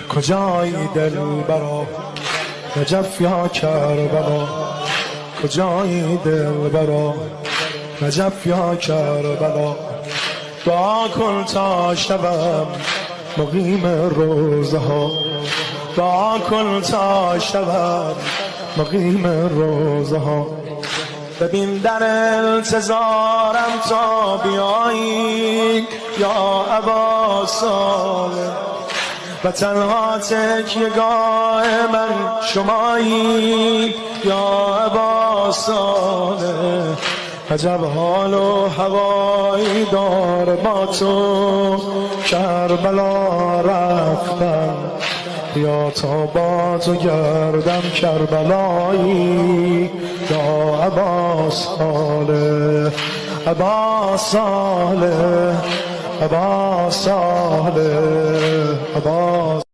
کجایی دلبرا نجف یا کربلا کجایی دلبرا نجف یا کربلا دعا کن تا شبم مقیم روزه ها دعا کن تا شبم مقیم روزه ها ببین در انتظارم تا بیایی یا ابا صالح و تنها تکیه‌گاه من شمایی یا ابا صالح عجب حال و هوایی دار با تو کربلا رفتم بیا تا با تو گردم کربلایی یا ابا صالح ابا صالح ابا صالح ابا